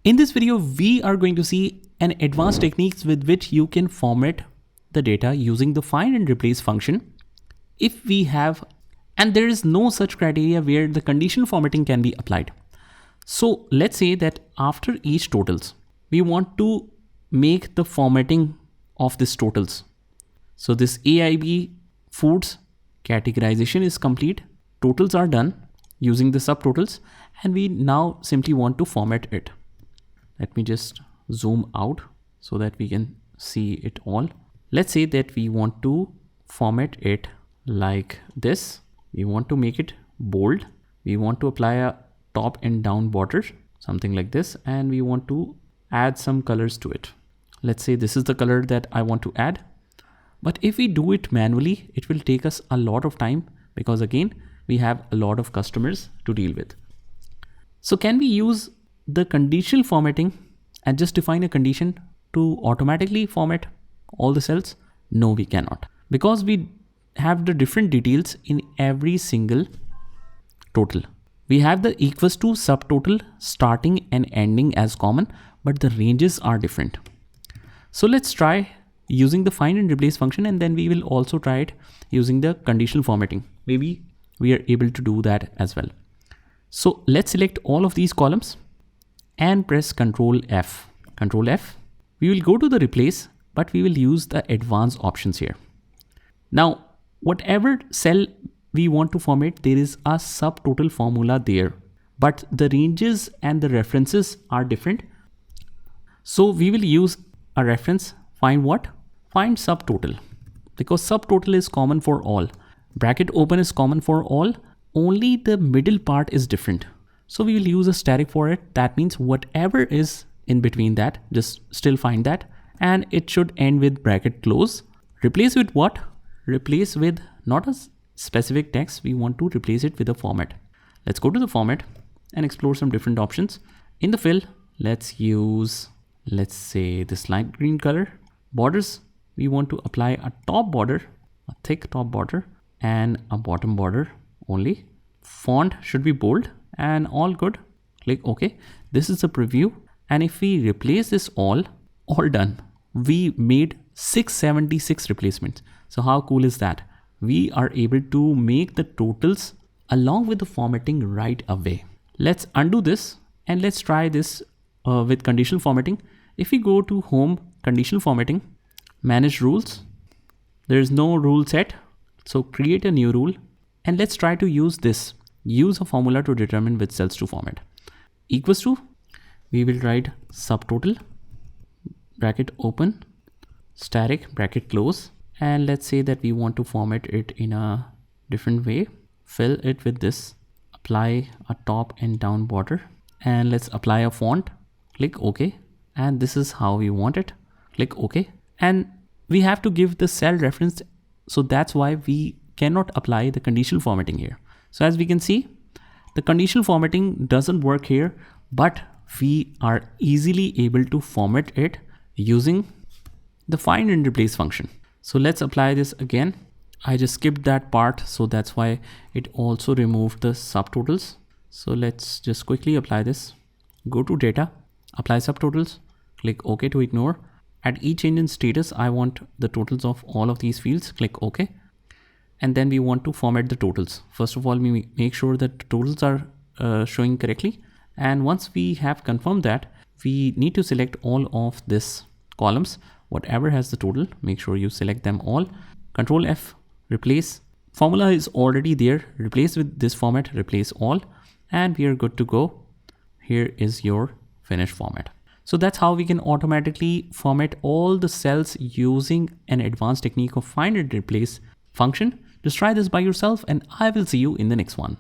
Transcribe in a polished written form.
In this video, we are going to see an advanced techniques with which you can format the data using the find and replace function. If we have, and there is no such criteria where the conditional formatting can be applied. So let's say that after each totals, we want to make the formatting of this totals. So this AIB foods categorization is complete. Totals are done using the subtotals, and we now simply want to format it. Let me just zoom out so that we can see it all. Let's say that we want to format it like this. We want to make it bold. We want to apply a top and down border, something like this, and we want to add some colors to it. Let's say this is the color that I want to add. But if we do it manually, it will take us a lot of time because again, we have a lot of customers to deal with. So can we use the conditional formatting and just define a condition to automatically format all the cells? No, we cannot, because we have the different details in every single total. We have the equals to subtotal starting and ending as common, but the ranges are different. So let's try using the find and replace function, and then we will also try it using the conditional formatting. Maybe we are able to do that as well. So let's select all of these columns and press Control F. Control F. We will go to the replace, but we will use the advanced options here. Now, whatever cell we want to format, there is a subtotal formula there, but the ranges and the references are different. So we will use a reference, find what? Find subtotal, because subtotal is common for all. Bracket open is common for all, only the middle part is different. So we will use a static for it. That means whatever is in between that, just still find that, and it should end with bracket close. Replace with what? Replace with not a specific text, we want to replace it with a format. Let's go to the format and explore some different options. In the fill, let's use, let's say this light green color. Borders, we want to apply a top border, a thick top border, and a bottom border only. Font should be bold and all good. Click OK. This is the preview. And if we replace this all done. We made 676 replacements. So how cool is that? We are able to make the totals along with the formatting right away. Let's undo this and let's try this with conditional formatting. If we go to home, conditional formatting, manage rules, there is no rule set. So create a new rule and let's try to use this. Use a formula to determine which cells to format. Equals to, we will write subtotal, bracket open, static, bracket close. And let's say that we want to format it in a different way. Fill it with this, apply a top and down border, and let's apply a font. Click OK. And this is how we want it. Click OK. And we have to give the cell reference. So that's why we cannot apply the conditional formatting here. So as we can see, the conditional formatting doesn't work here, but we are easily able to format it using the find and replace function. So let's apply this again. I just skipped that part, so that's why it also removed the subtotals. So let's just quickly apply this. Go to data, apply subtotals, click OK to ignore. At each change in status, I want the totals of all of these fields. Click OK. And then we want to format the totals. First of all, we make sure that the totals are showing correctly. And once we have confirmed that, we need to select all of this columns. Whatever has the total, make sure you select them all. Control F, replace. Formula is already there. Replace with this format, replace all. And we are good to go. Here is your finished format. So that's how we can automatically format all the cells using an advanced technique of find and replace function. Just try this by yourself and I will see you in the next one.